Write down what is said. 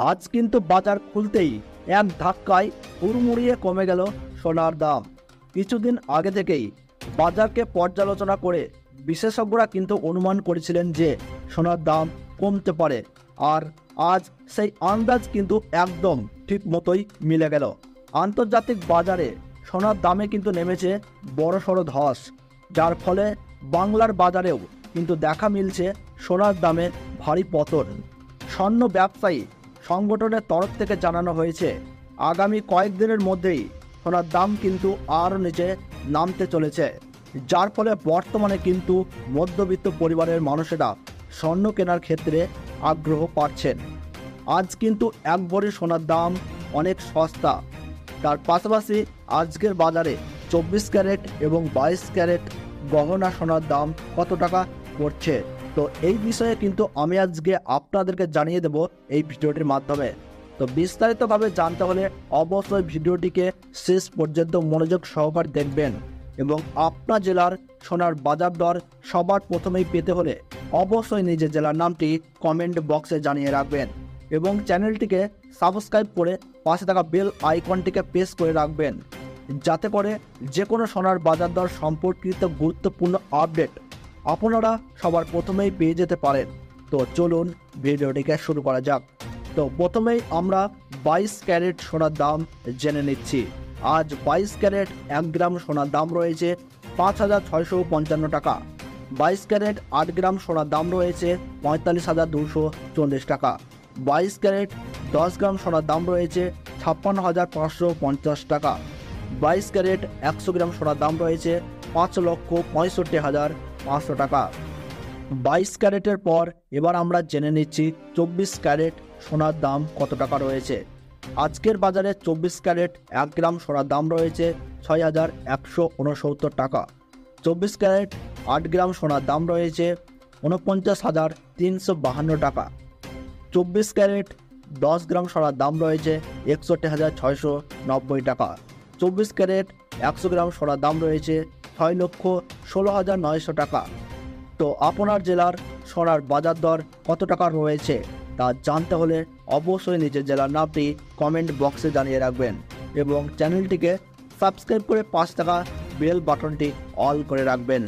আজ কিন্তু বাজার খুলতেই এক ধাক্কায় হুড়মুড়িয়ে কমে গেল সোনার দাম। কিছুদিন আগে থেকেই বাজারকে পর্যালোচনা করে বিশেষজ্ঞরা কিন্তু অনুমান করেছিলেন যে সোনার দাম কমতে পারে, আর আজ সেই আন্দাজ কিন্তু একদম ঠিক মতোই মিলে গেল। আন্তর্জাতিক বাজারে সোনার দামে কিন্তু নেমেছে বড়সড় ধস, যার ফলে বাংলার বাজারেও কিন্তু দেখা মিলছে সোনার দামে ভারী পতন। স্বর্ণ ব্যবসায়ী সংগঠনের তরফ থেকে জানানো হয়েছে আগামী কয়েকদিনের মধ্যেই সোনার দাম কিন্তু আরও নিচে নামতে চলেছে, যার ফলে বর্তমানে কিন্তু মধ্যবিত্ত পরিবারের মানুষেরা স্বর্ণ কেনার ক্ষেত্রে আগ্রহ পাচ্ছেন। আজ কিন্তু এক ভরি সোনার দাম অনেক সস্তা। তার পাশাপাশি আজকের বাজারে 24 ক্যারেট এবং 22 ক্যারেট গহনা সোনার দাম কত টাকা পড়ছে, তো এই বিষয়ে কিন্তু আমি আজকে আপনাদেরকে জানিয়ে দেব এই ভিডিওটির মাধ্যমে। তো বিস্তারিতভাবে জানতে হলে অবশ্যই ভিডিওটিকে শেষ পর্যন্ত মনোযোগ সহকারে দেখবেন, এবং আপনার জেলার সোনার বাজার দর সবার প্রথমেই পেতে হলে অবশ্যই নিজের জেলার নামটি কমেন্ট বক্সে জানিয়ে রাখবেন, এবং চ্যানেলটিকে সাবস্ক্রাইব করে পাশে থাকা বেল আইকনটিকে প্রেস করে রাখবেন, যাতে করে যে কোনো সোনার বাজার দর সম্পর্কিত গুরুত্বপূর্ণ আপডেট আপনারা সবার প্রথমেই পেয়ে যেতে পারেন। তো চলুন ভিডিওটিকে শুরু করা যাক। তো প্রথমেই আমরা 22 ক্যারেট সোনার দাম জেনে নিচ্ছি। আজ 22 ক্যারেট 1 গ্রাম সোনার দাম রয়েছে 5,655 টাকা। 22 ক্যারেট 8 গ্রাম সোনার দাম রয়েছে 45,240 টাকা। 22 ক্যারেট 10 গ্রাম সোনার দাম রয়েছে 56,550 টাকা। 22 ক্যারেট 100 গ্রাম সোনার দাম রয়েছে 5,65,500 টাকা। 22 ক্যারেটের পর এবার আমরা জেনে নিচ্ছি 24 ক্যারেট সোনার দাম কত টাকা রয়েছে। আজকের বাজারে 24 ক্যারেট 1 গ্রাম সোনার দাম রয়েছে 6,169 টাকা। 24 ক্যারেট 8 গ্রাম সোনার দাম রয়েছে 49,352 টাকা। 24 ক্যারেট 10 গ্রাম সোনার দাম রয়েছে 61,690 টাকা। 24 ক্যারেট 100 গ্রাম সোনার দাম রয়েছে 6,16,900 টাকা। তো আপনার জেলার সোনার বাজার দর কত টাকা রয়েছে তা জানতে হলে অবশ্যই নিজের জেলার নামটি কমেন্ট বক্সে জানিয়ে রাখবেন, এবং চ্যানেলটিকে সাবস্ক্রাইব করে পাশে থাকা বেল বাটনটি অল করে রাখবেন।